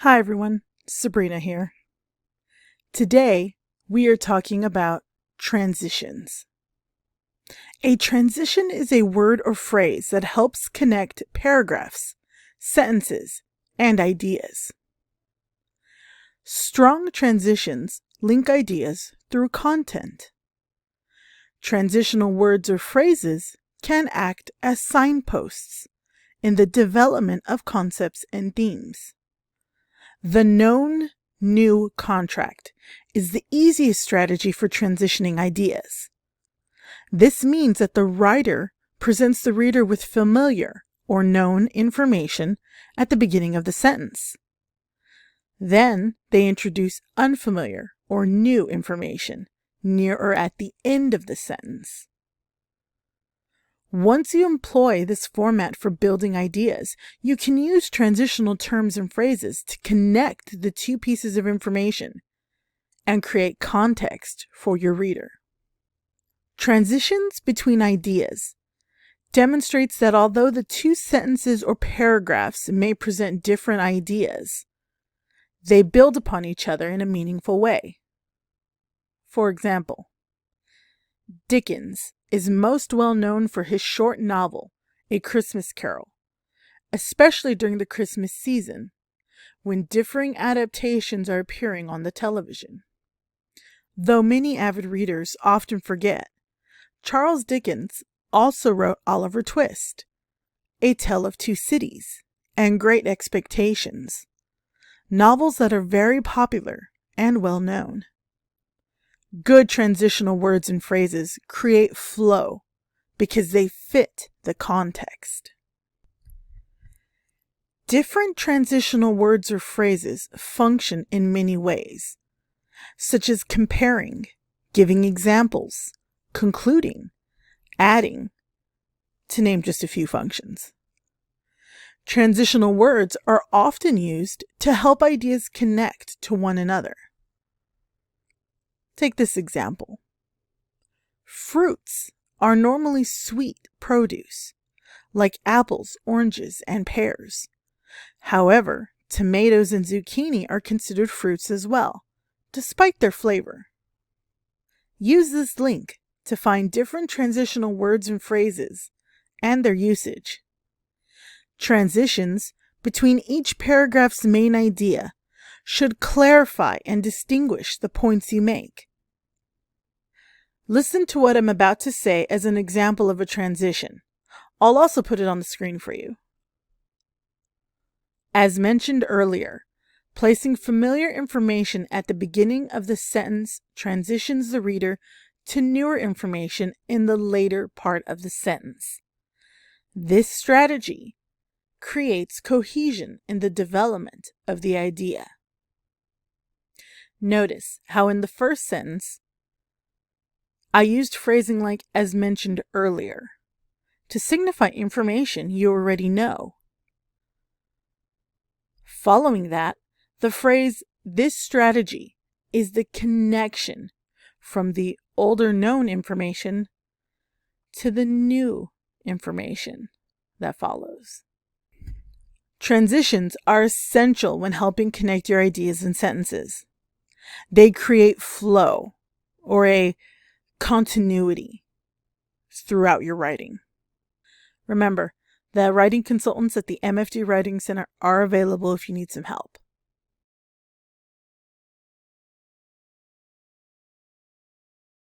Hi everyone, Sabrina here. Today we are talking about transitions. A transition is a word or phrase that helps connect paragraphs, sentences, and ideas. Strong transitions link ideas through content. Transitional words or phrases can act as signposts in the development of concepts and themes. The known new contract is the easiest strategy for transitioning ideas. This means that the writer presents the reader with familiar or known information at the beginning of the sentence. Then they introduce unfamiliar or new information near or at the end of the sentence. Once you employ this format for building ideas, you can use transitional terms and phrases to connect the two pieces of information and create context for your reader. Transitions between ideas demonstrates that although the two sentences or paragraphs may present different ideas, they build upon each other in a meaningful way. For example, Dickens is most well known for his short novel, A Christmas Carol, especially during the Christmas season, when differing adaptations are appearing on the television. Though many avid readers often forget, Charles Dickens also wrote Oliver Twist, A Tale of Two Cities, and Great Expectations, novels that are very popular and well known. Good transitional words and phrases create flow because they fit the context. Different transitional words or phrases function in many ways, such as comparing, giving examples, concluding, adding, to name just a few functions. Transitional words are often used to help ideas connect to one another. Take this example. Fruits are normally sweet produce, like apples, oranges, and pears. However, tomatoes and zucchini are considered fruits as well, despite their flavor. Use this link to find different transitional words and phrases and their usage. Transitions between each paragraph's main idea should clarify and distinguish the points you make. Listen to what I'm about to say as an example of a transition. I'll also put it on the screen for you. As mentioned earlier, placing familiar information at the beginning of the sentence transitions the reader to newer information in the later part of the sentence. This strategy creates cohesion in the development of the idea. Notice how in the first sentence, I used phrasing like "as mentioned earlier" to signify information you already know. Following that, the phrase "this strategy" is the connection from the older known information to the new information that follows. Transitions are essential when helping connect your ideas and sentences. They create flow or a continuity throughout your writing. Remember, the writing consultants at the MFD Writing Center are available if you need some help.